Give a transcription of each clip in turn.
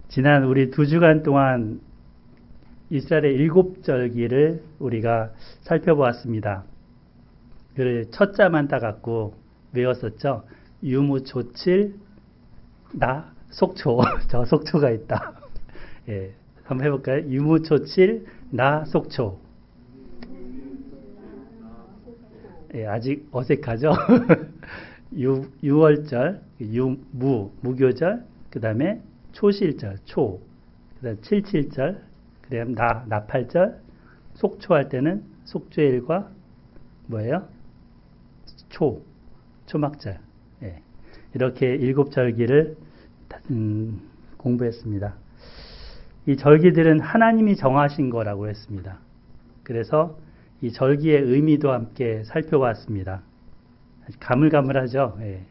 지난 우리 2주간 동안 이스라엘의 7절기를 우리가 살펴보았습니다. 그 첫 자만 따갖고 외웠었죠. 유무초칠 나 속초. 저 속초가 있다. 예, 한번 해볼까요? 유무초칠 나 속초. 예, 아직 어색하죠? 유월절, 무교절, 그 다음에 초실절, 그 다음에 칠칠절, 그 다음에 나팔절, 속초할 때는 속죄일과 뭐예요? 초막절. 예, 이렇게 7절기를 공부했습니다. 이 절기들은 하나님이 정하신 거라고 했습니다. 그래서 이 절기의 의미도 함께 살펴봤습니다. 가물가물하죠. 예.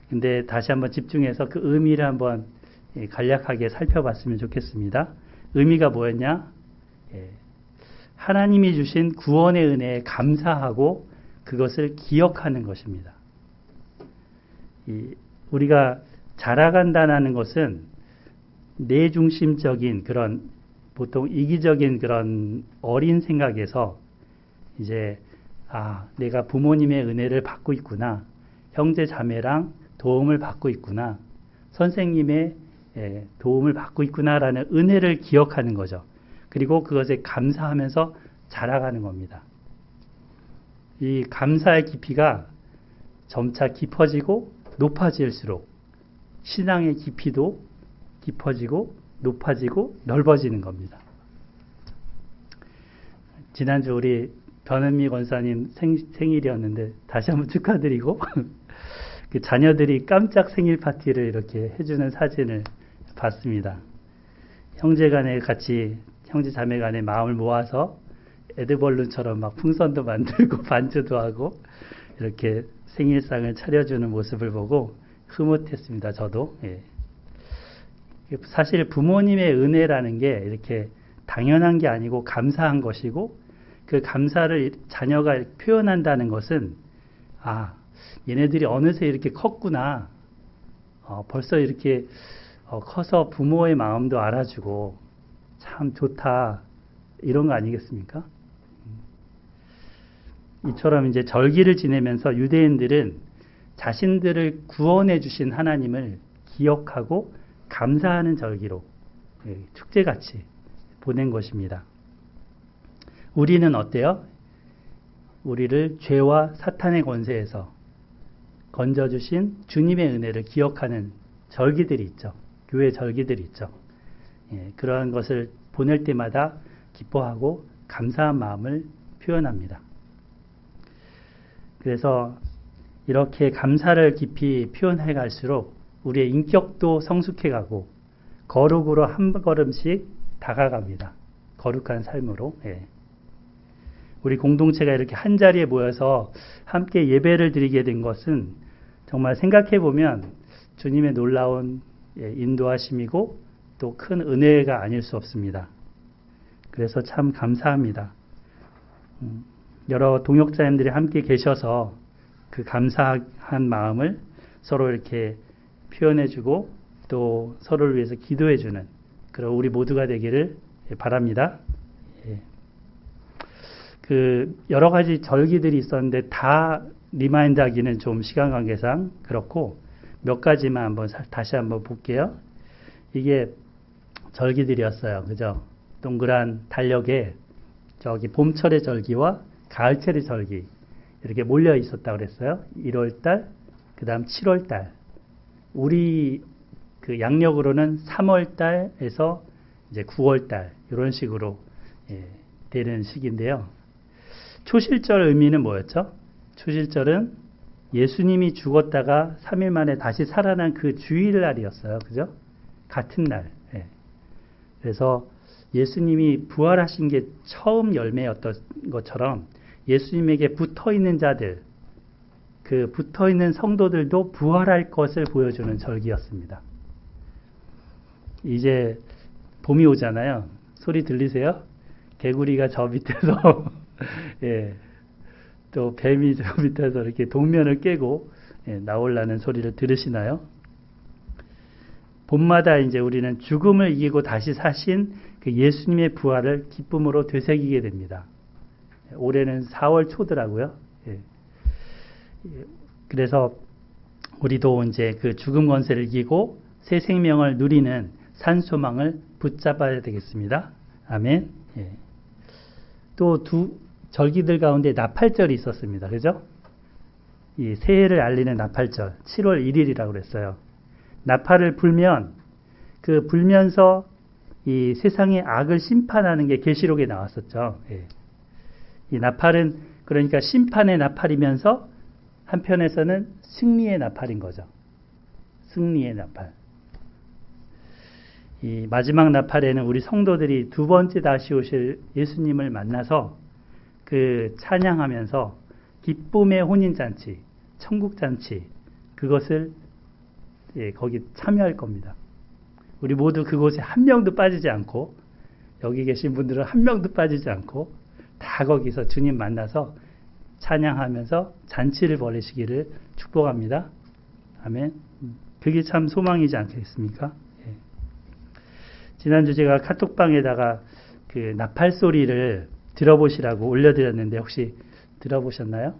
근데 다시 한번 집중해서 그 의미를 한번 간략하게 살펴봤으면 좋겠습니다. 의미가 뭐였냐? 예. 하나님이 주신 구원의 은혜에 감사하고 그것을 기억하는 것입니다. 우리가 자라간다는 것은 내중심적인 그런 보통 이기적인 그런 어린 생각에서 이제 내가 부모님의 은혜를 받고 있구나. 형제 자매랑 도움을 받고 있구나. 선생님의 도움을 받고 있구나라는 은혜를 기억하는 거죠. 그리고 그것에 감사하면서 자라가는 겁니다. 이 감사의 깊이가 점차 깊어지고 높아질수록 신앙의 깊이도 깊어지고 높아지고 넓어지는 겁니다. 지난주 우리 변은미 권사님 생일이었는데 다시 한번 축하드리고 그 자녀들이 깜짝 생일 파티를 이렇게 해주는 사진을 봤습니다. 형제간에 같이 형제 자매간에 마음을 모아서 에드벌룬처럼 막 풍선도 만들고 반주도 하고 이렇게 생일상을 차려주는 모습을 보고 흐뭇했습니다. 저도. 예. 사실 부모님의 은혜라는 게 이렇게 당연한 게 아니고 감사한 것이고 그 감사를 자녀가 표현한다는 것은 얘네들이 어느새 이렇게 컸구나. 벌써 이렇게 커서 부모의 마음도 알아주고 참 좋다. 이런 거 아니겠습니까? 이처럼 이제 절기를 지내면서 유대인들은 자신들을 구원해 주신 하나님을 기억하고 감사하는 절기로 축제같이 보낸 것입니다. 우리는 어때요? 우리를 죄와 사탄의 권세에서 건져주신 주님의 은혜를 기억하는 절기들이 있죠. 교회 절기들이 있죠. 그러한 것을 보낼 때마다 기뻐하고 감사한 마음을 표현합니다. 그래서 이렇게 감사를 깊이 표현해 갈수록 우리의 인격도 성숙해 가고 거룩으로 한 걸음씩 다가갑니다. 거룩한 삶으로. 우리 공동체가 이렇게 한 자리에 모여서 함께 예배를 드리게 된 것은 정말 생각해 보면 주님의 놀라운 인도하심이고 또 큰 은혜가 아닐 수 없습니다. 그래서 참 감사합니다. 여러 동역자님들이 함께 계셔서 그 감사한 마음을 서로 이렇게 표현해주고 또 서로를 위해서 기도해주는 그런 우리 모두가 되기를 바랍니다. 그 여러 가지 절기들이 있었는데 다 리마인드하기는 좀 시간 관계상 그렇고 몇 가지만 다시 한번 볼게요. 이게 절기들이었어요. 그죠? 동그란 달력에 저기 봄철의 절기와 가을철의 절기 이렇게 몰려 있었다고 그랬어요. 1월달, 그 다음 7월달. 우리 그 양력으로는 3월달에서 이제 9월달 이런 식으로 되는 시기인데요. 초실절 의미는 뭐였죠? 초실절은 예수님이 죽었다가 3일 만에 다시 살아난 그 주일날이었어요. 그죠? 같은 날. 그래서 예수님이 부활하신 게 처음 열매였던 것처럼 예수님에게 붙어있는 자들, 그 붙어있는 성도들도 부활할 것을 보여주는 절기였습니다. 이제 봄이 오잖아요. 소리 들리세요? 개구리가 저 밑에서 또 뱀이 저 밑에서 이렇게 동면을 깨고 나오려는 소리를 들으시나요? 봄마다 이제 우리는 죽음을 이기고 다시 사신 그 예수님의 부활을 기쁨으로 되새기게 됩니다. 올해는 4월 초더라고요. 예. 그래서 우리도 이제 그 죽음 권세를 이기고 새 생명을 누리는 산소망을 붙잡아야 되겠습니다. 아멘. 예. 또 두 절기들 가운데 나팔절이 있었습니다. 그죠? 이 새해를 알리는 나팔절, 7월 1일이라고 그랬어요. 나팔을 불면 그 불면서 이 세상의 악을 심판하는 게 계시록에 나왔었죠. 예. 이 나팔은 그러니까 심판의 나팔이면서 한편에서는 승리의 나팔인 거죠. 승리의 나팔. 이 마지막 나팔에는 우리 성도들이 두 번째 다시 오실 예수님을 만나서 그 찬양하면서 기쁨의 혼인잔치, 천국잔치, 그것을 거기 참여할 겁니다. 우리 모두 그곳에 한 명도 빠지지 않고, 여기 계신 분들은 한 명도 빠지지 않고 다 거기서 주님 만나서 찬양하면서 잔치를 벌이시기를 축복합니다. 아멘. 그게 참 소망이지 않겠습니까? 예. 지난주 제가 카톡방에다가 그 나팔 소리를 들어보시라고 올려드렸는데 혹시 들어보셨나요?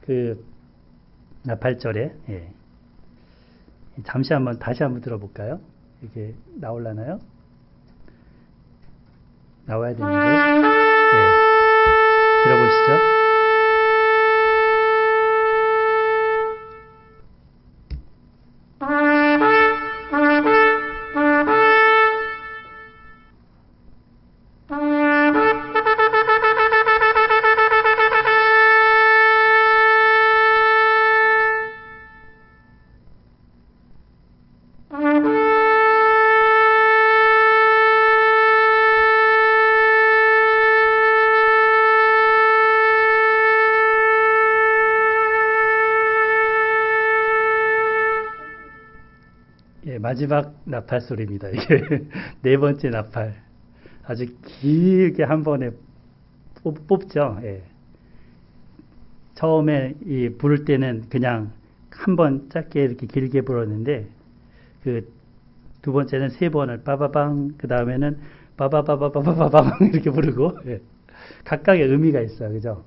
그 나팔절에 잠시 다시 한번 들어볼까요? 이게 나올라나요? 나와야 되는데 들어보시죠. 마지막 나팔 소리입니다. 이게 네 번째 나팔. 아주 길게 한 번에 뽑죠. 예. 처음에 부를 때는 그냥 한 번 짧게 이렇게 길게 불었는데, 그 두 번째는 세 번을 빠바방, 그 다음에는 빠바바바바바방 이렇게 부르고, 예. 각각의 의미가 있어요. 그죠?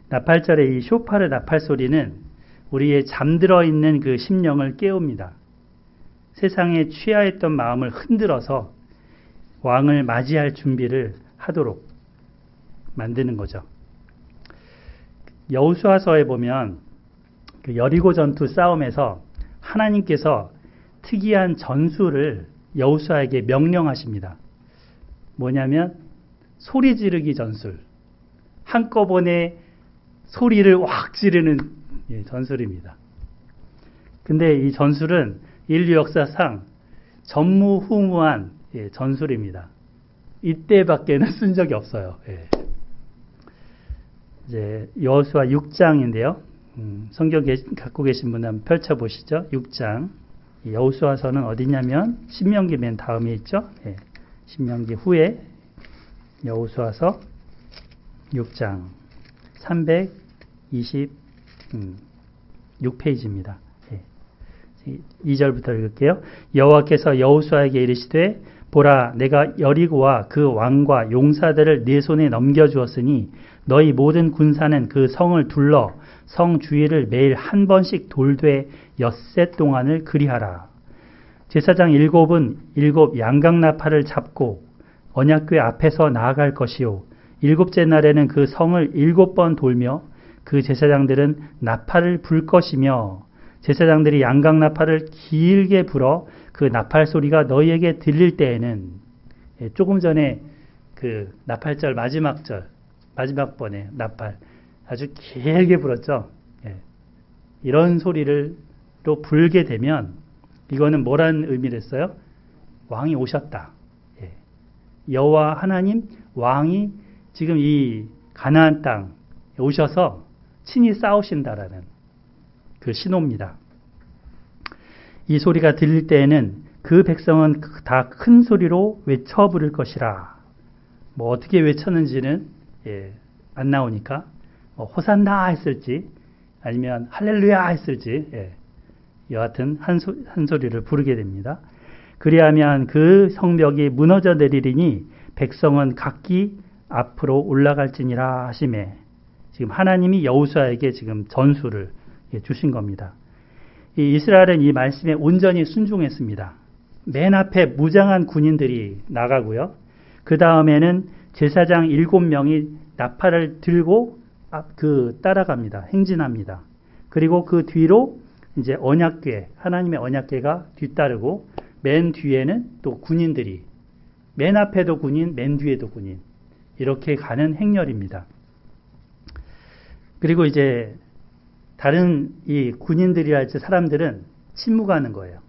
나팔절의 이 쇼파르 나팔 소리는 우리의 잠들어 있는 그 심령을 깨웁니다. 세상에 취하였던 마음을 흔들어서 왕을 맞이할 준비를 하도록 만드는 거죠. 여호수아서에 보면 그 여리고 전투 싸움에서 하나님께서 특이한 전술을 여호수아에게 명령하십니다. 뭐냐면 소리 지르기 전술. 한꺼번에 소리를 확 지르는 전술입니다. 근데 이 전술은 인류 역사상 전무후무한 전술입니다. 이때밖에는 쓴 적이 없어요. 이제 여호수아 6장인데요. 성경 갖고 계신 분 한번 펼쳐보시죠. 6장. 여호수아서는 어디냐면 신명기 맨 다음에 있죠. 신명기 후에 여호수아서 6장 326페이지입니다. 2절부터 읽을게요. 여호와께서 여호수아에게 이르시되 보라 내가 여리고와 그 왕과 용사들을 네 손에 넘겨주었으니 너희 모든 군사는 그 성을 둘러 성 주위를 매일 한 번씩 돌되 엿새 동안을 그리하라. 제사장 7은 7 양각나팔을 잡고 언약궤 앞에서 나아갈 것이요 7째 날에는 그 성을 7번 돌며 그 제사장들은 나팔을 불 것이며 제사장들이 양각나팔을 길게 불어 그 나팔 소리가 너희에게 들릴 때에는, 조금 전에 그 나팔절 마지막 번에 나팔 아주 길게 불었죠. 이런 소리를 또 불게 되면 이거는 뭐라는 의미를 했어요? 왕이 오셨다. 여호와 하나님 왕이 지금 이 가나안 땅 오셔서 친히 싸우신다라는 그 신호입니다. 이 소리가 들릴 때에는 그 백성은 다 큰 소리로 외쳐 부를 것이라. 뭐 어떻게 외쳤는지는 안 나오니까 호산나 했을지 아니면 할렐루야 했을지 여하튼 한 소리를 부르게 됩니다. 그리하면 그 성벽이 무너져 내리리니 백성은 각기 앞으로 올라갈지니라 하시매. 지금 하나님이 여호수아에게 지금 전수를 주신 겁니다. 이 이스라엘은 이 말씀에 온전히 순종했습니다. 맨 앞에 무장한 군인들이 나가고요. 그 다음에는 제사장 7명이 나팔을 들고 따라갑니다. 행진합니다. 그리고 그 뒤로 이제 언약궤, 하나님의 언약궤가 뒤따르고 맨 뒤에는 또 군인들이, 맨 앞에도 군인, 맨 뒤에도 군인, 이렇게 가는 행렬입니다. 그리고 이제 다른 이 군인들이랄지 사람들은 침묵하는 거예요.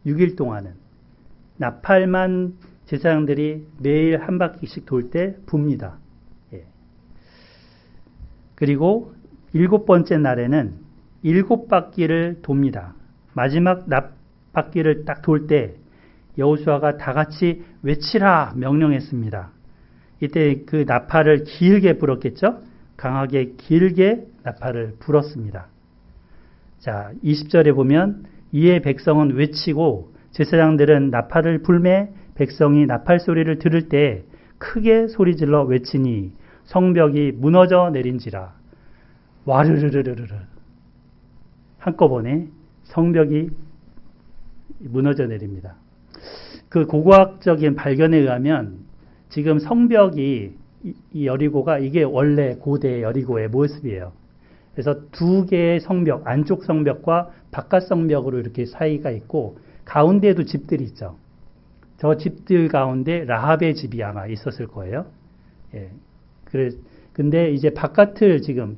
6일 동안은. 나팔만 제사장들이 매일 한 바퀴씩 돌 때 붑니다. 예. 그리고 7번째 날에는 7바퀴를 돕니다. 마지막 바퀴를 딱 돌 때 여호수아가 다 같이 외치라 명령했습니다. 이때 그 나팔을 길게 불었겠죠? 강하게 길게 나팔을 불었습니다. 자, 20절에 보면 이에 백성은 외치고 제사장들은 나팔을 불매 백성이 나팔 소리를 들을 때 크게 소리질러 외치니 성벽이 무너져 내린지라. 와르르르르르. 한꺼번에 성벽이 무너져 내립니다. 그 고고학적인 발견에 의하면 지금 성벽이 이 여리고가 이게 원래 고대 여리고의 모습이에요. 그래서 두 개의 성벽, 안쪽 성벽과 바깥 성벽으로 이렇게 사이가 있고 가운데에도 집들이 있죠. 저 집들 가운데 라합의 집이 아마 있었을 거예요. 예. 근데 이제 바깥을 지금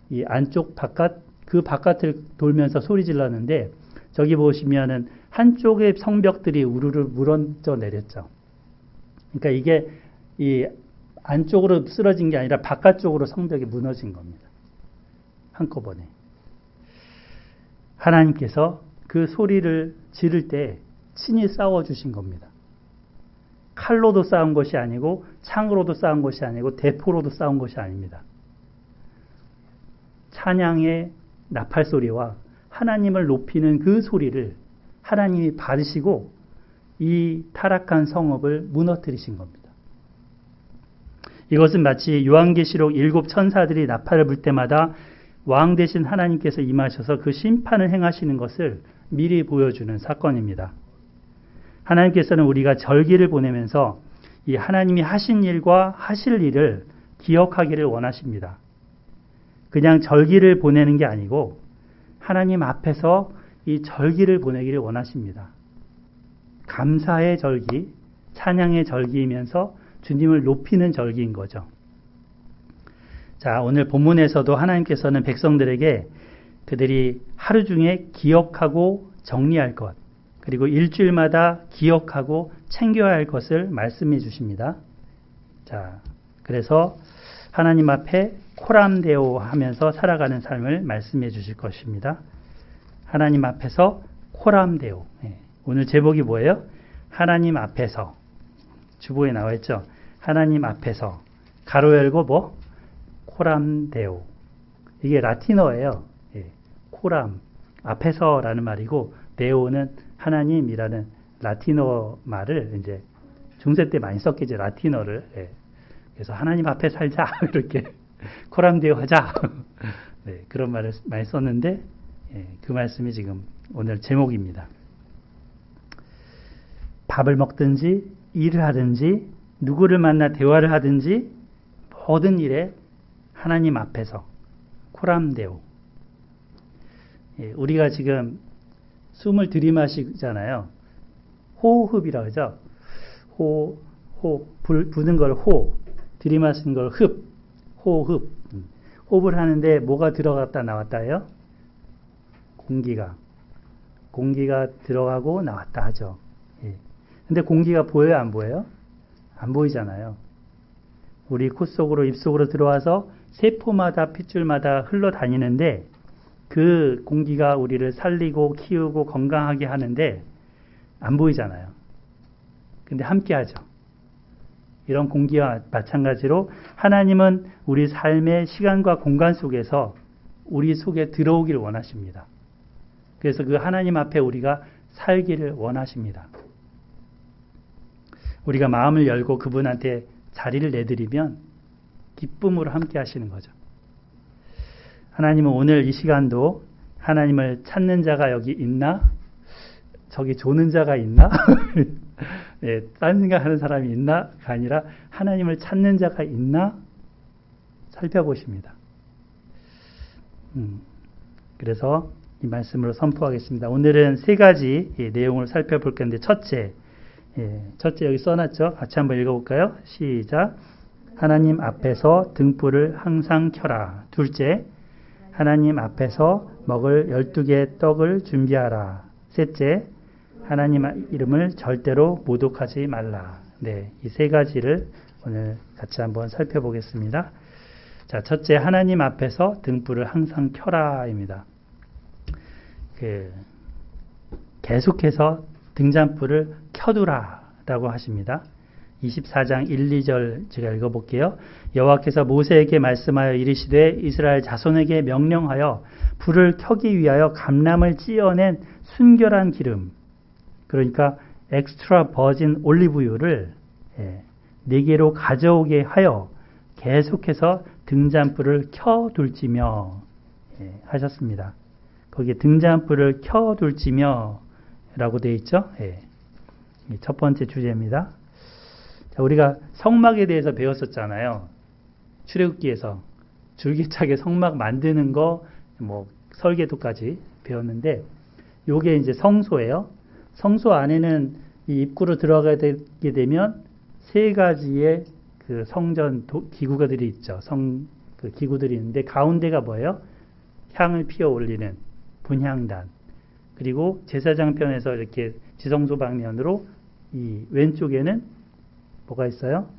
이 안쪽 바깥 그 바깥을 돌면서 소리 질렀는데 저기 보시면은 한쪽의 성벽들이 우르르 무너져 내렸죠. 그러니까 이게 이 안쪽으로 쓰러진 게 아니라 바깥쪽으로 성벽이 무너진 겁니다. 한꺼번에. 하나님께서 그 소리를 지를 때 친히 싸워주신 겁니다. 칼로도 싸운 것이 아니고 창으로도 싸운 것이 아니고 대포로도 싸운 것이 아닙니다. 찬양의 나팔 소리와 하나님을 높이는 그 소리를 하나님이 받으시고 이 타락한 성읍을 무너뜨리신 겁니다. 이것은 마치 요한계시록 7 천사들이 나팔을 불 때마다 왕 되신 하나님께서 임하셔서 그 심판을 행하시는 것을 미리 보여주는 사건입니다. 하나님께서는 우리가 절기를 보내면서 이 하나님이 하신 일과 하실 일을 기억하기를 원하십니다. 그냥 절기를 보내는 게 아니고 하나님 앞에서 이 절기를 보내기를 원하십니다. 감사의 절기, 찬양의 절기이면서 주님을 높이는 절기인 거죠. 자, 오늘 본문에서도 하나님께서는 백성들에게 그들이 하루 중에 기억하고 정리할 것, 그리고 일주일마다 기억하고 챙겨야 할 것을 말씀해 주십니다. 자, 그래서 하나님 앞에 코람데오 하면서 살아가는 삶을 말씀해 주실 것입니다. 하나님 앞에서 코람데오. 오늘 제목이 뭐예요? 하나님 앞에서. 주보에 나와 있죠. 하나님 앞에서. 가로 열고 뭐? 코람데오. 이게 라틴어예요. 코람. 앞에서라는 말이고, 데오는 하나님이라는 라틴어 말을 이제 중세 때 많이 썼겠죠. 라틴어를. 그래서 하나님 앞에 살자. 이렇게. 코람데오 하자. 네, 그런 말을 많이 썼는데, 그 말씀이 지금 오늘 제목입니다. 밥을 먹든지, 일을 하든지, 누구를 만나 대화를 하든지, 모든 일에 하나님 앞에서 코람데오. 우리가 지금 숨을 들이마시잖아요. 호흡이라고 하죠. 부는 걸 호, 들이마시는 걸 흡, 호흡. 호흡을 하는데 뭐가 들어갔다 나왔다 해요? 공기가 들어가고 나왔다 하죠. 근데 공기가 보여요, 안 보여요? 안 보이잖아요. 우리 코 속으로, 입 속으로 들어와서 세포마다, 핏줄마다 흘러다니는데 그 공기가 우리를 살리고 키우고 건강하게 하는데 안 보이잖아요. 근데 함께 하죠. 이런 공기와 마찬가지로 하나님은 우리 삶의 시간과 공간 속에서 우리 속에 들어오기를 원하십니다. 그래서 그 하나님 앞에 우리가 살기를 원하십니다. 우리가 마음을 열고 그분한테 자리를 내드리면 기쁨으로 함께 하시는 거죠. 하나님은 오늘 이 시간도 하나님을 찾는 자가 여기 있나? 저기 조는 자가 있나? 네, 딴 생각하는 사람이 있나가 아니라 하나님을 찾는 자가 있나? 살펴보십니다. 그래서 이 말씀으로 선포하겠습니다. 오늘은 세 가지 내용을 살펴볼 건데 첫째 여기 써놨죠? 같이 한번 읽어볼까요? 시작. 하나님 앞에서 등불을 항상 켜라. 둘째, 하나님 앞에서 먹을 12개의 떡을 준비하라. 셋째, 하나님 이름을 절대로 모독하지 말라. 네, 이 세 가지를 오늘 같이 한번 살펴보겠습니다. 자, 첫째, 하나님 앞에서 등불을 항상 켜라입니다. 계속해서 등잔불을 켜두라라고 하십니다. 24장 1, 2절 제가 읽어볼게요. 여호와께서 모세에게 말씀하여 이르시되 이스라엘 자손에게 명령하여 불을 켜기 위하여 감람을 찌어낸 순결한 기름, 그러니까 엑스트라 버진 올리브유를 4개로 가져오게 하여 계속해서 등잔불을 켜둘지며 하셨습니다. 거기에 등잔불을 켜둘지며 라고 되어 있죠. 첫 번째 주제입니다. 자, 우리가 성막에 대해서 배웠었잖아요. 출애굽기에서 줄기차게 성막 만드는 거, 설계도까지 배웠는데, 요게 이제 성소예요. 성소 안에는 이 입구로 들어가게 되면 세 가지의 그 성전 기구들이 있죠. 그 기구들이 있는데 가운데가 뭐예요? 향을 피워 올리는 분향단. 그리고 제사장편에서 이렇게 지성소 방면으로 이 왼쪽에는 뭐가 있어요?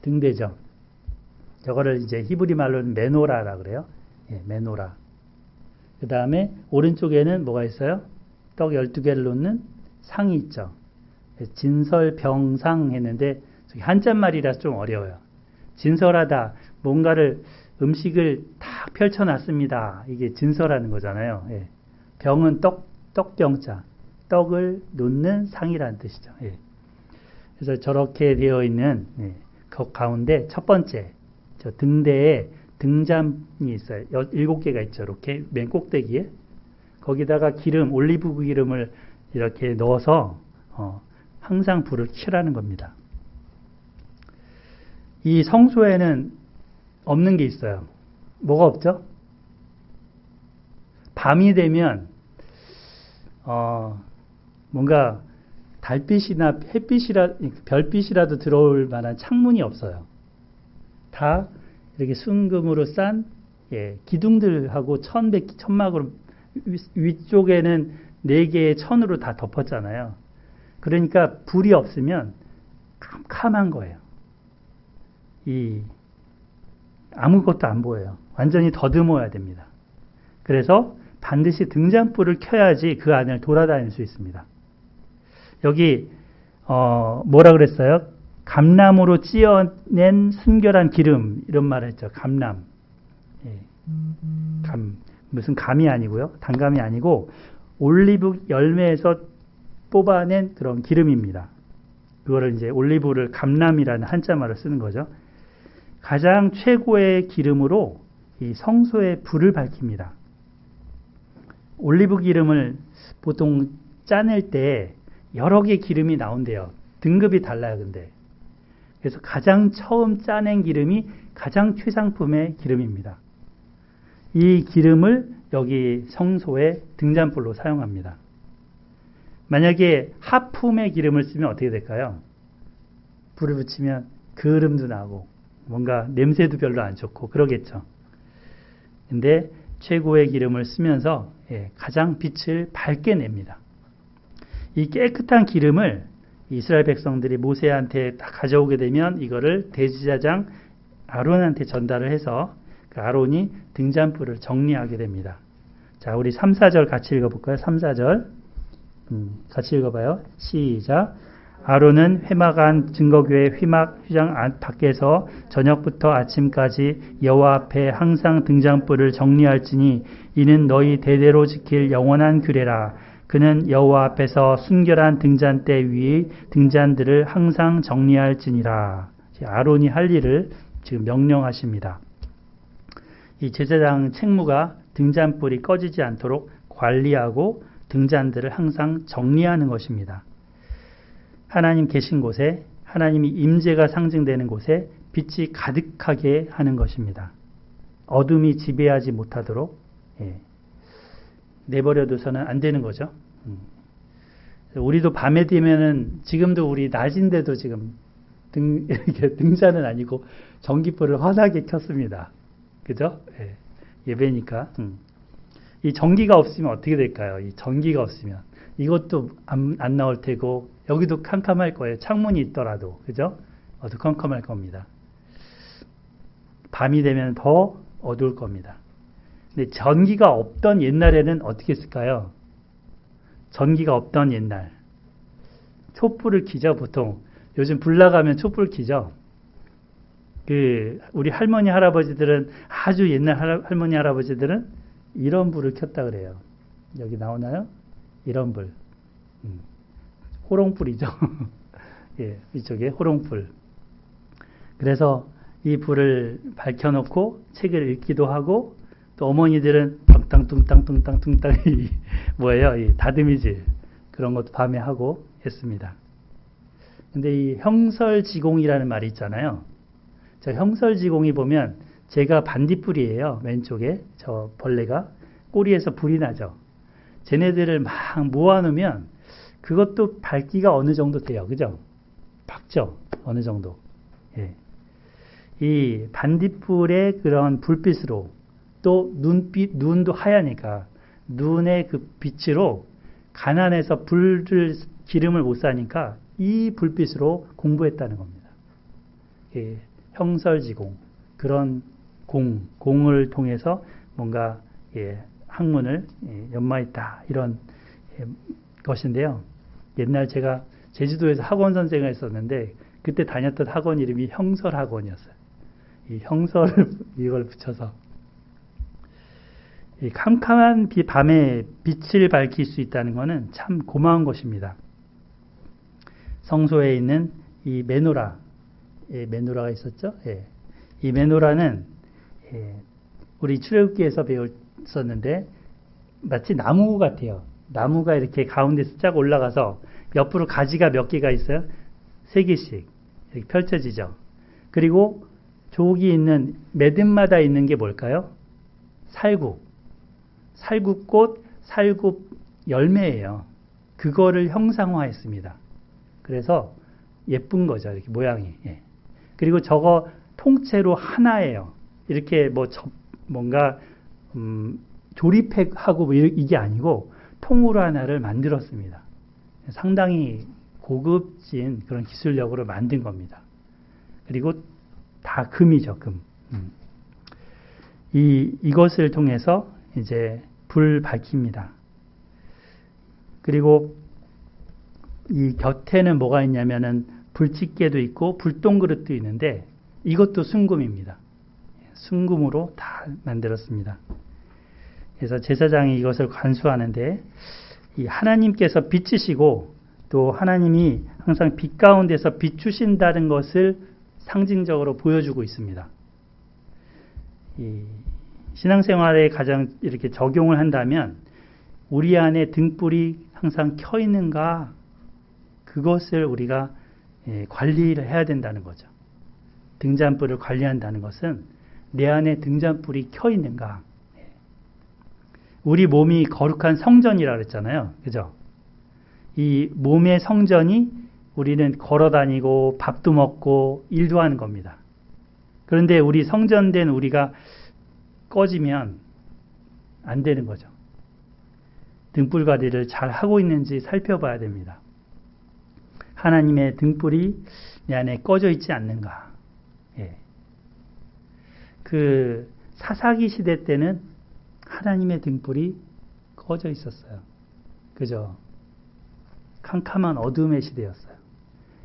등대죠. 저거를 이제 히브리 말로는 메노라라 그래요. 메노라. 그 다음에 오른쪽에는 뭐가 있어요? 떡 12개를 놓는 상이 있죠. 진설병상 했는데 한자말이라서 좀 어려워요. 진설하다, 뭔가를 음식을 딱 펼쳐놨습니다. 이게 진설하는 거잖아요. 병은 떡병자, 떡을 놓는 상이라는 뜻이죠. 그래서 저렇게 되어 있는 그 가운데 첫 번째 저 등대에 등잔이 있어요. 7개가 있죠. 이렇게 맨 꼭대기에 거기다가 기름, 올리브 기름을 이렇게 넣어서 항상 불을 켜라는 겁니다. 이 성소에는 없는 게 있어요. 뭐가 없죠? 밤이 되면 뭔가 달빛이나 별빛이라도 들어올 만한 창문이 없어요. 다 이렇게 순금으로 싼 기둥들하고 천막으로 위쪽에는 4개의 천으로 다 덮었잖아요. 그러니까 불이 없으면 캄캄한 거예요. 아무것도 안 보여요. 완전히 더듬어야 됩니다. 그래서 반드시 등잔불을 켜야지 그 안을 돌아다닐 수 있습니다. 여기 뭐라 그랬어요? 감람으로 찌어낸 순결한 기름, 이런 말을 했죠. 감람. 무슨 감이 아니고요. 단감이 아니고 올리브 열매에서 뽑아낸 그런 기름입니다. 그거를 이제 올리브를 감람이라는 한자말을 쓰는 거죠. 가장 최고의 기름으로 이 성소에 불을 밝힙니다. 올리브 기름을 보통 짜낼 때 여러 개의 기름이 나온대요. 등급이 달라요, 근데. 그래서 가장 처음 짜낸 기름이 가장 최상품의 기름입니다. 이 기름을 여기 성소의 등잔불로 사용합니다. 만약에 하품의 기름을 쓰면 어떻게 될까요? 불을 붙이면 그름도 나고 뭔가 냄새도 별로 안 좋고 그러겠죠. 근데 최고의 기름을 쓰면서 가장 빛을 밝게 냅니다. 이 깨끗한 기름을 이스라엘 백성들이 모세한테 다 가져오게 되면 이거를 대제사장 아론한테 전달을 해서 그 아론이 등잔불을 정리하게 됩니다. 자, 우리 3, 4절 같이 읽어볼까요? 3, 4절 같이 읽어봐요. 시작. 아론은 회막 안 증거교회 휘장 밖에서 저녁부터 아침까지 여호와 앞에 항상 등잔불을 정리할지니 이는 너희 대대로 지킬 영원한 규례라. 그는 여호와 앞에서 순결한 등잔대 위의 등잔들을 항상 정리할지니라. 아론이 할 일을 지금 명령하십니다. 이 제사장 책무가 등잔불이 꺼지지 않도록 관리하고 등잔들을 항상 정리하는 것입니다. 하나님 계신 곳에, 하나님이 임재가 상징되는 곳에 빛이 가득하게 하는 것입니다. 어둠이 지배하지 못하도록 내버려둬서는 안 되는 거죠. 우리도 밤에 되면은, 지금도 우리 낮인데도 지금 이렇게 등잔은 아니고 전기불을 환하게 켰습니다. 그죠? 예배니까. 이 전기가 없으면 어떻게 될까요? 이 전기가 없으면 이것도 안 나올 테고, 여기도 캄캄할 거예요. 창문이 있더라도. 그죠? 어두컴컴할 겁니다. 밤이 되면 더 어두울 겁니다. 근데 전기가 없던 옛날에는 어떻게 했을까요? 전기가 없던 옛날. 촛불을 켜죠, 보통. 요즘 불 나가면 촛불 켜죠. 우리 할머니, 할아버지들은, 아주 옛날 할머니, 할아버지들은 이런 불을 켰다 그래요. 여기 나오나요? 이런 불. 호롱불이죠. 예, 이쪽에 호롱불. 그래서 이 불을 밝혀놓고 책을 읽기도 하고, 또 어머니들은 뚱땅뚱땅 뭐예요? 이 다듬이질. 그런 것도 밤에 하고 했습니다. 근데 이 형설지공이라는 말이 있잖아요. 저 형설지공이 보면 제가 반딧불이에요. 왼쪽에 저 벌레가 꼬리에서 불이 나죠. 쟤네들을 막 모아놓으면 그것도 밝기가 어느 정도 돼요. 그죠? 밝죠? 어느 정도. 예. 이 반딧불의 그런 불빛으로, 또 눈도 하얘니까 눈의 그 빛으로 가난해서 기름을 못 사니까 이 불빛으로 공부했다는 겁니다. 예. 형설지공. 그런 공을 통해서 뭔가 학문을 연마했다. 이런 것인데요. 옛날 제가 제주도에서 학원 선생을 했었는데, 그때 다녔던 학원 이름이 형설학원이었어요. 이 형설을 이걸 붙여서 이 캄캄한 밤에 빛을 밝힐 수 있다는 것은 참 고마운 것입니다. 성소에 있는 이 메노라, 메노라가 있었죠. 이 메노라는 우리 출애굽기에서 배웠었는데 마치 나무 같아요. 나무가 이렇게 가운데서 쫙 올라가서 옆으로 가지가 몇 개가 있어요? 3개씩 이렇게 펼쳐지죠. 그리고 조기 있는 매듭마다 있는 게 뭘까요? 살구꽃, 살구 열매예요. 그거를 형상화했습니다. 그래서 예쁜 거죠. 이렇게 모양이. 그리고 저거 통째로 하나예요. 이렇게 뭔가 조립하고 이게 아니고 통으로 하나를 만들었습니다. 상당히 고급진 그런 기술력으로 만든 겁니다. 그리고 다 금이죠, 금. 이것을 통해서 이제 불 밝힙니다. 그리고 이 곁에는 뭐가 있냐면은 불집게도 있고 불똥그릇도 있는데, 이것도 순금입니다. 순금으로 다 만들었습니다. 그래서 제사장이 이것을 관수하는데, 이 하나님께서 빛이시고 또 하나님이 항상 빛 가운데서 비추신다는 것을 상징적으로 보여주고 있습니다. 이 신앙생활에 가장 이렇게 적용을 한다면, 우리 안에 등불이 항상 켜 있는가, 그것을 우리가 관리를 해야 된다는 거죠. 등잔불을 관리한다는 것은 내 안에 등잔불이 켜 있는가. 우리 거룩한 성전이라고 그랬잖아요. 그죠? 이 몸의 성전이 우리는 걸어 다니고 밥도 먹고 일도 하는 겁니다. 그런데 우리 성전된 우리가 꺼지면 안 되는 거죠. 등불 관리를 잘 하고 있는지 살펴봐야 됩니다. 하나님의 등불이 내 안에 꺼져 있지 않는가. 그 사사기 시대 때는 하나님의 등불이 꺼져 있었어요. 그죠? 캄캄한 어둠의 시대였어요.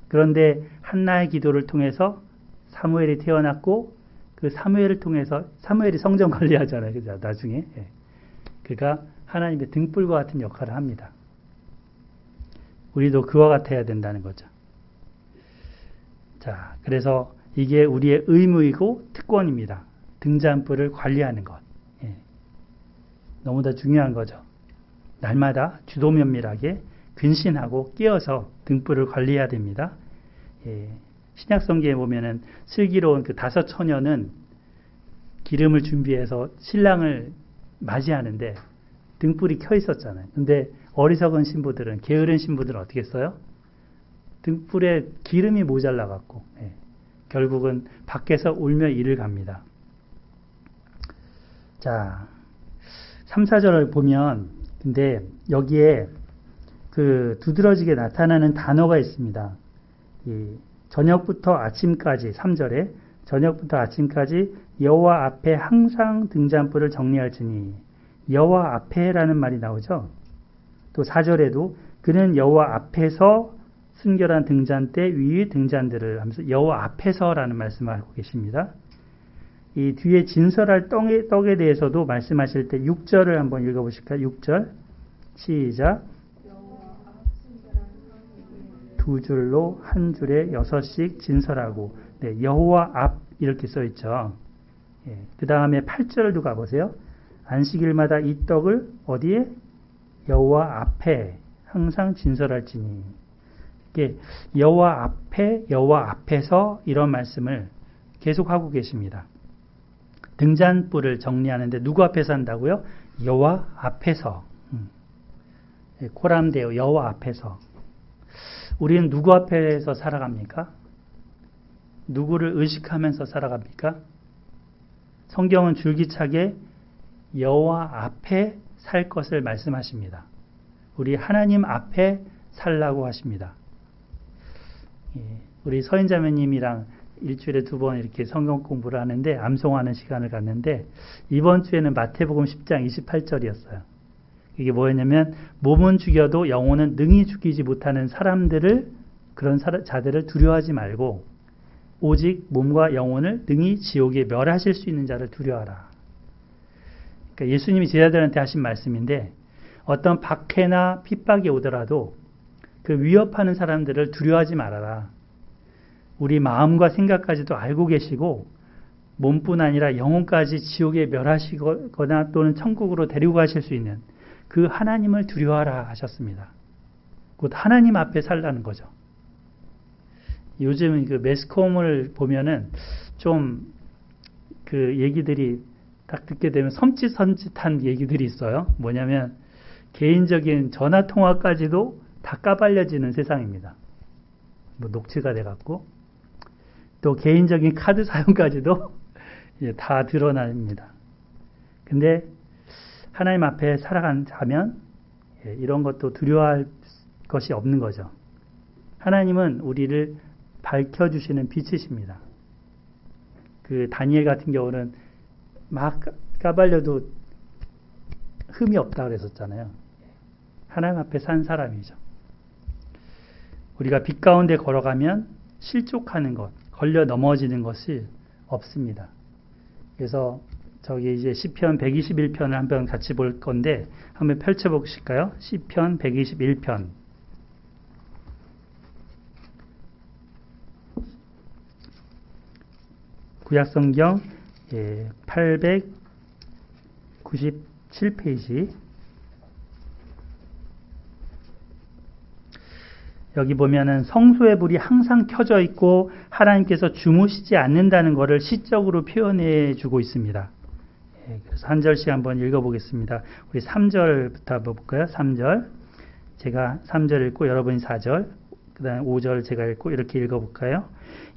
그런데 한나의 기도를 통해서 사무엘이 태어났고 그 사무엘을 통해서 사무엘이 성전 관리하잖아요. 그죠? 나중에. 예. 그가 하나님의 등불과 같은 역할을 합니다. 우리도 그와 같아야 된다는 거죠. 자, 그래서 이게 우리의 의무이고 특권입니다. 등잔불을 관리하는 것. 예. 너무나 중요한 거죠. 날마다 주도 면밀하게 근신하고 깨어서 등불을 관리해야 됩니다. 예. 신약성경에 보면은 슬기로운 그 5 처녀는 기름을 준비해서 신랑을 맞이하는데 등불이 켜 있었잖아요. 근데 어리석은 신부들은, 게으른 신부들은 어떻게 했어요? 등불에 기름이 모자라 갖고 예. 결국은 밖에서 울며 이를 갑니다. 자, 3, 4절을 보면 근데 여기에 그 두드러지게 나타나는 단어가 있습니다. 이 저녁부터 아침까지 3절에 저녁부터 아침까지 여호와 앞에 항상 등잔불을 정리할지니 여호와 앞에라는 말이 나오죠. 또 4절에도 그는 여호와 앞에서 순결한 등잔대 위의 등잔들을 하면서 여호와 앞에서라는 말씀을 하고 계십니다. 이 뒤에 진설할 떡에 대해서도 말씀하실 때 6절을 한번 읽어보실까요? 6절 시작. 두 줄로 한 줄에 6씩 진설하고 네, 여호와 앞 이렇게 써있죠. 예, 그 다음에 8절도 가보세요. 안식일마다 이 떡을 어디에? 여호와 앞에 항상 진설할지니 이게 여호와 앞에 여호와 앞에서 이런 말씀을 계속하고 계십니다. 등잔불을 정리하는데 누구 앞에서 한다고요? 여호와 앞에서. 코람데오 여호와 앞에서. 우리는 누구 앞에서 살아갑니까? 누구를 의식하면서 살아갑니까? 성경은 줄기차게 여호와 앞에 살 것을 말씀하십니다. 우리 하나님 앞에 살라고 하십니다. 우리 서인자매님이랑 일주일에 2번 이렇게 성경 공부를 하는데 암송하는 시간을 갖는데 이번 주에는 마태복음 10장 28절이었어요. 이게 뭐였냐면 몸은 죽여도 영혼은 능히 죽이지 못하는 사람들을 그런 자들을 두려워하지 말고 오직 몸과 영혼을 능히 지옥에 멸하실 수 있는 자를 두려워하라. 그러니까 예수님이 제자들한테 하신 말씀인데 어떤 박해나 핍박이 오더라도 그 위협하는 사람들을 두려워하지 말아라. 우리 마음과 생각까지도 알고 계시고 몸뿐 아니라 영혼까지 지옥에 멸하시거나 또는 천국으로 데리고 가실 수 있는 그 하나님을 두려워하라 하셨습니다. 곧 하나님 앞에 살라는 거죠. 요즘 그 매스컴을 보면은 좀 그 얘기들이 딱 듣게 되면 섬찟한 얘기들이 있어요. 뭐냐면 개인적인 전화 통화까지도 다 까발려지는 세상입니다. 뭐 녹취가 돼갖고 또 개인적인 카드 사용까지도 이제 다 드러납니다. 근데 하나님 앞에 살아가자면 이런 것도 두려워할 것이 없는 거죠. 하나님은 우리를 밝혀주시는 빛이십니다. 그 다니엘 같은 경우는 막 까발려도 흠이 없다 그랬었잖아요. 하나님 앞에 산 사람이죠. 우리가 빛 가운데 걸어가면 실족하는 것, 걸려 넘어지는 것이 없습니다. 그래서 저기 이제 시편 121편을 한번 같이 볼 건데 한번 펼쳐보실까요? 시편 121편. 구약성경 897페이지. 여기 보면은 성소의 불이 항상 켜져 있고 하나님께서 주무시지 않는다는 것을 시적으로 표현해 주고 있습니다. 그래서 한 절씩 한번 읽어보겠습니다. 우리 3절부터 한번 볼까요? 3절. 제가 3절 읽고 여러분이 4절, 그 다음에 5절 제가 읽고 이렇게 읽어볼까요?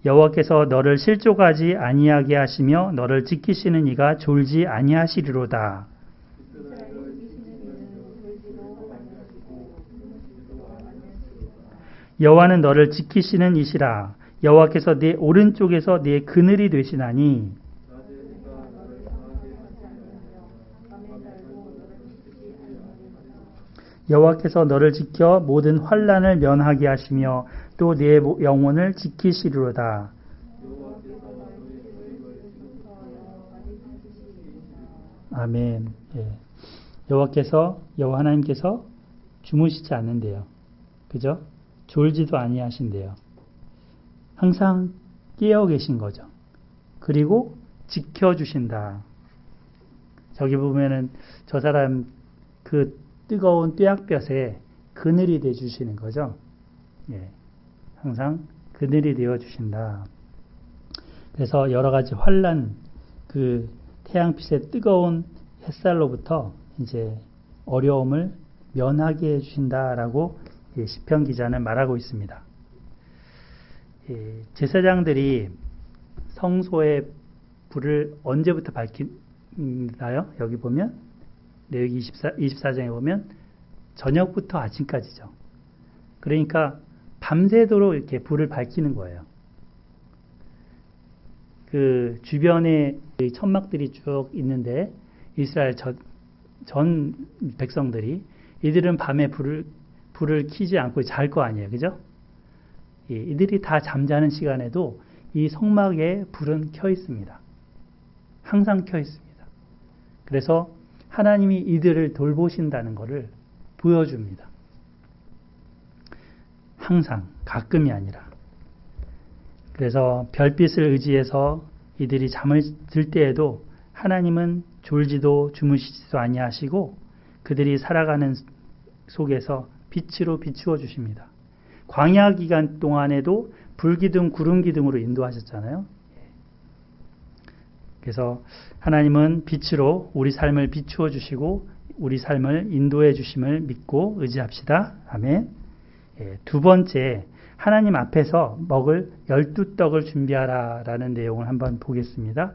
여호와께서 너를 실족하지 아니하게 하시며 너를 지키시는 이가 졸지 아니하시리로다. 여호와는 너를 지키시는 이시라. 여호와께서 네 오른쪽에서 네 그늘이 되시나니 여호와께서 너를 지켜 모든 환난을 면하게 하시며 또 내 영혼을 지키시리로다. 아멘. 예. 여호와 하나님께서 주무시지 않는데요. 그죠? 졸지도 아니하신대요. 항상 깨어 계신 거죠. 그리고 지켜주신다. 저기 보면은 저 사람 그 뜨거운 뙤약볕에 그늘이 되어주시는 거죠. 예. 항상 그늘이 되어주신다. 그래서 여러 가지 환난, 그 태양빛의 뜨거운 햇살로부터 이제 어려움을 면하게 해주신다라고 시편 기자는 말하고 있습니다. 제사장들이 성소의 불을 언제부터 밝히나요? 여기 보면 레위기 24장에 보면 저녁부터 아침까지죠. 그러니까 밤새도록 이렇게 불을 밝히는 거예요. 그 주변에 천막들이 쭉 있는데 이스라엘 전 백성들이 이들은 밤에 불을 켜지 않고 잘 거 아니에요. 그죠? 이들이 다 잠자는 시간에도 이 성막에 불은 켜 있습니다. 항상 켜 있습니다. 그래서 하나님이 이들을 돌보신다는 것을 보여줍니다. 항상, 가끔이 아니라. 그래서 별빛을 의지해서 이들이 잠을 들 때에도 하나님은 졸지도 주무시지도 아니하시고 그들이 살아가는 속에서 빛으로 비추어 주십니다. 광야 기간 동안에도 불기둥, 구름기둥으로 인도하셨잖아요. 그래서 하나님은 빛으로 우리 삶을 비추어 주시고 우리 삶을 인도해 주심을 믿고 의지합시다. 아멘. 두 번째, 하나님 앞에서 먹을 12떡을 준비하라 라는 내용을 한번 보겠습니다.